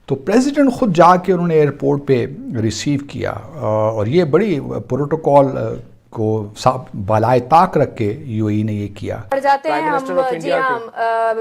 तो प्रेसिडेंट ख़ुद जाके उन्होंने एयरपोर्ट पे रिसीव किया और ये बड़ी प्रोटोकॉल को बालाए ताक रख के यूएई ने ये किया। बढ़ जाते हैं हम जी हाँ,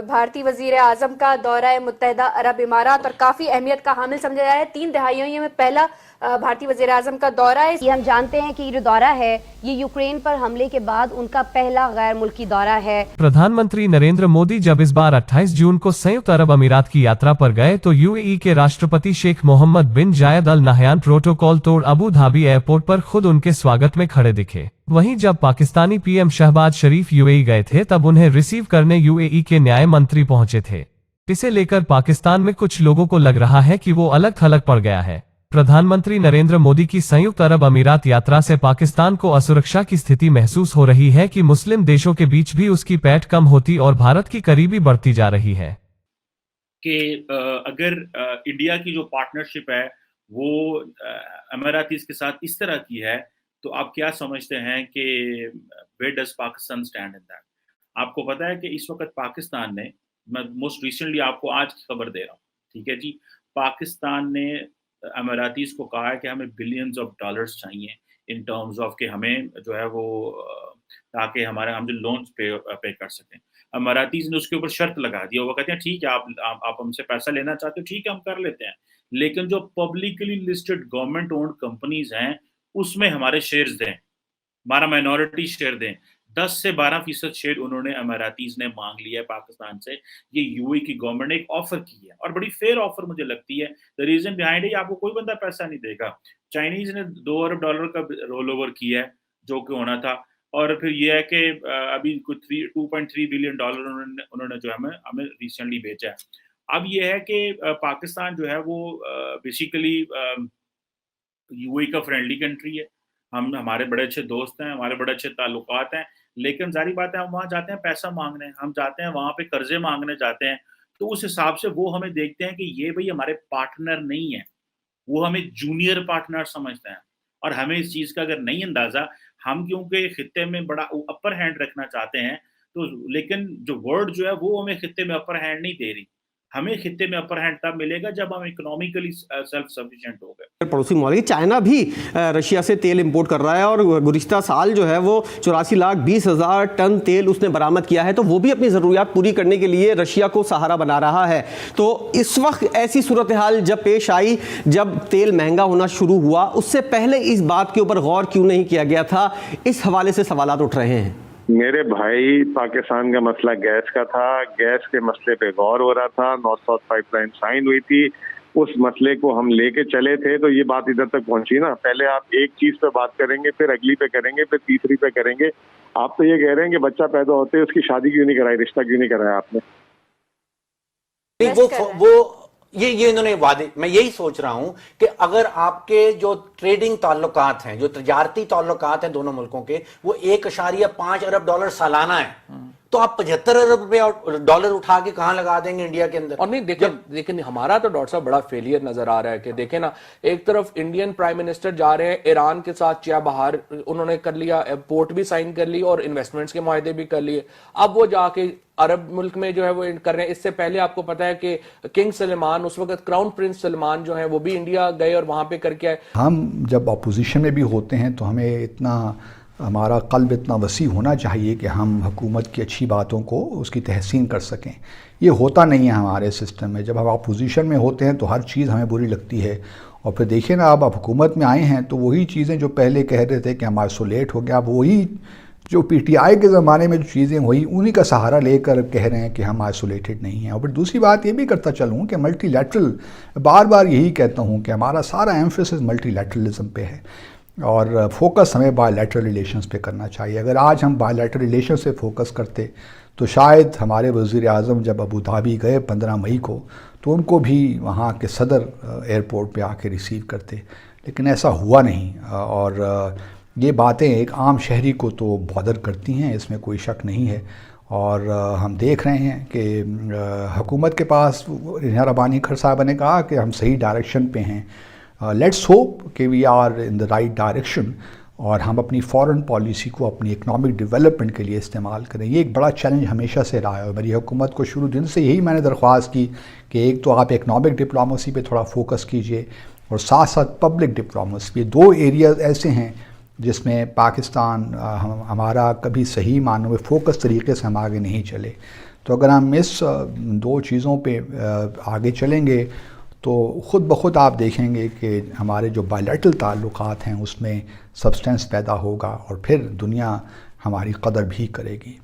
भारतीय वजीर आजम का दौरा मुत्तहदा अरब इमारात और काफी अहमियत का हामिल समझा जा रहा है। 3 दहाइयों में पहला भारतीय वजीर आजम का दौरा है। ये हम जानते हैं कि ये जो दौरा है ये यूक्रेन पर हमले के बाद उनका पहला गैर मुल्की दौरा है। प्रधानमंत्री नरेंद्र मोदी जब इस बार 28 जून को संयुक्त अरब अमीरात की यात्रा पर गए तो यूएई के राष्ट्रपति शेख मोहम्मद बिन जायद अल नहयान प्रोटोकॉल तोड़ अबू धाबी एयरपोर्ट पर खुद उनके स्वागत में खड़े दिखे। वहीं जब पाकिस्तानी पीएम शहबाज शरीफ यूएई गए थे तब उन्हें रिसीव करने यूएई के न्याय मंत्री पहुंचे थे। इसे लेकर पाकिस्तान में कुछ लोगों को लग रहा है कि वो अलग थलग पड़ गया है। प्रधानमंत्री नरेंद्र मोदी की संयुक्त अरब अमीरात यात्रा से पाकिस्तान को असुरक्षा की स्थिति महसूस हो रही है कि मुस्लिम देशों के बीच भी उसकी पैठ कम होती और भारत की करीबी बढ़ती जा रही है। कि अगर इंडिया की जो पार्टनरशिप है वो अमीरातीज के साथ इस तरह की है तो आप क्या समझते हैं कि where does Pakistan stand in that? आपको पता है कि इस वक्त पाकिस्तान ने, मैं मोस्ट रिसेंटली आपको आज की खबर दे रहा हूँ, ठीक है जी, पाकिस्तान ने अमीरातीज को कहा है कि हमें बिलियंस ऑफ डॉलर्स चाहिए इन टर्म्स ऑफ कि हमें जो है वो ताकि हम जो लोन्स पे कर सकें। अमीरातीज ने उसके ऊपर शर्त लगा दी और वो कहते हैं ठीक है, आप हमसे पैसा लेना चाहते हो, ठीक है हम कर लेते हैं, लेकिन जो publicly listed government owned companies हैं उसमें हमारे शेयर्स दें, हमारा माइनॉरिटी शेयर दें। 10 से 12% शेयर उन्होंने अमीरातीज ने मांग लिया है पाकिस्तान से। ये यूएई की गवर्नमेंट ने एक ऑफर की है और बड़ी फेयर ऑफर मुझे लगती है। द रीजन बिहाइंड है आपको कोई बंदा पैसा नहीं देगा। चाइनीज ने $2 अरब का रोल ओवर किया है जो कि होना था, और फिर ये है कि अभी कुछ $2.3 बिलियन उन्होंने जो हमें रिसेंटली भेजा है। अब ये है कि पाकिस्तान जो है वो बेसिकली यूएई का फ्रेंडली कंट्री है, हमारे बड़े अच्छे दोस्त हैं, हमारे बड़े अच्छे ताल्लुकात हैं, लेकिन ज़ाहिर बात है हम वहाँ जाते हैं पैसा मांगने, हम जाते हैं वहाँ पे कर्जे मांगने जाते हैं, तो उस हिसाब से वो हमें देखते हैं कि ये भाई हमारे पार्टनर नहीं है, वो हमें जूनियर पार्टनर समझते हैं। और हमें इस चीज़ का अगर नहीं अंदाज़ा, हम क्योंकि खित्ते में बड़ा अपर हैंड रखना चाहते हैं, तो लेकिन जो वर्ल्ड जो है वो हमें खित्ते में अपर हैंड नहीं दे रही। हमें खित्ते में अपर हैंड तब मिलेगा जब हम इकोनॉमिकली सेल्फ सफिशिएंट हो गए। पड़ोसी ममालिक चाइना भी रशिया से तेल इंपोर्ट कर रहा है और गुज़िश्ता साल जो है वो 84,20,000 टन तेल उसने बरामद किया है, तो वो भी अपनी ज़रूरियात पूरी करने के लिए रशिया को सहारा बना रहा है। तो इस वक्त ऐसी सूरत हाल जब पेश आई, जब तेल महंगा होना शुरू हुआ, उससे पहले इस बात के ऊपर गौर क्यों नहीं किया गया था? इस हवाले से सवालात उठ रहे हैं। मेरे भाई, पाकिस्तान का मसला गैस का था, गैस के मसले पे गौर हो रहा था, नॉर्थ साउथ पाइपलाइन साइन हुई थी, उस मसले को हम लेके चले थे, तो ये बात इधर तक पहुंची ना। पहले आप एक चीज पे बात करेंगे, फिर अगली पे करेंगे, फिर तीसरी पे करेंगे। आप तो ये कह रहे हैं कि बच्चा पैदा होते उसकी शादी क्यों नहीं कराई, रिश्ता क्यों नहीं कराया आपने? ये इन्होंने वादे, मैं यही सोच रहा हूं कि अगर आपके जो ट्रेडिंग ताल्लुकात हैं, जो तजारती ताल्लुकात हैं दोनों मुल्कों के, वो $1.5 अरब सालाना है, तो आप $75 अरब उठा के कहां लगा देंगे इंडिया के अंदर? और नहीं लेकिन हमारा तो डॉक्टर साहब बड़ा फेलियर नजर आ रहा है कि देखें ना, एक तरफ इंडियन प्राइम मिनिस्टर जा रहे हैं ईरान के साथ चाबहार उन्होंने कर लिया, पोर्ट भी साइन कर ली और इन्वेस्टमेंट्स के मुआहदे भी कर लिए, अब वो जाके अरब मुल्क में जो है वो कर रहे हैं। इससे पहले आपको पता है कि किंग सलमान, उस वक्त क्राउन प्रिंस सलमान जो है वो भी इंडिया गए और वहां पे करके आए। हम जब अपोजिशन में भी होते हैं तो हमें इतना, हमारा कल्ब इतना वसी होना चाहिए कि हम हुकूमत की अच्छी बातों को उसकी तहसीन कर सकें। ये होता नहीं है हमारे सिस्टम में। जब हम अपोजिशन में होते हैं तो हर चीज़ हमें बुरी लगती है, और फिर देखिए ना, अब हुकूमत में आए हैं तो वही चीज़ें जो पहले कह रहे थे कि हम आइसोलेट हो गया, अब वही जो पीटीआई के ज़माने में जो चीज़ें हुई उन्हीं का सहारा लेकर कह रहे हैं कि हम आइसोलेटेड नहीं हैं। और फिर दूसरी बात ये भी करता चलूँ कि मल्टीलैटरल, बार बार यही कहता हूँ कि हमारा सारा एम्फेसिस मल्टीलैटरलिज्म पे है और फोकस हमें बायलैटरल रिलेशंस पे करना चाहिए। अगर आज हम बायलैटरल रिलेशन से फोकस करते तो शायद हमारे वज़ीर आज़म जब अबू धाबी गए 15 मई को, तो उनको भी वहाँ के सदर एयरपोर्ट पे आके रिसीव करते, लेकिन ऐसा हुआ नहीं। और ये बातें एक आम शहरी को तो बॉदर करती हैं, इसमें कोई शक नहीं है। और हम देख रहे हैं कि हुकूमत के पास, रिहा रब्बानी खर साहब ने कहा कि हम सही डायरेक्शन पे हैं, लेट्स होप कि we are in the right direction. और हम अपनी फॉरेन पॉलिसी को अपनी इकनॉमिक डेवलपमेंट के लिए इस्तेमाल करें। ये एक बड़ा चैलेंज हमेशा से रहा है और मेरी हुकूमत को शुरू दिन से यही मैंने दरख्वास्त की कि एक तो आप इकनॉमिक डिप्लोमेसी पे थोड़ा फोकस कीजिए और साथ साथ पब्लिक डिप्लोमेसी। ये दो एरियाज ऐसे हैं जिसमें पाकिस्तान हमारा कभी सही मानों में फोकस तरीके से हम आगे नहीं चले। तो अगर हम इस दो चीज़ों पे आगे चलेंगे तो ख़ुद ब खुद आप देखेंगे कि हमारे जो बायलैटरल ताल्लुकात हैं उसमें सब्सटेंस पैदा होगा और फिर दुनिया हमारी कदर भी करेगी।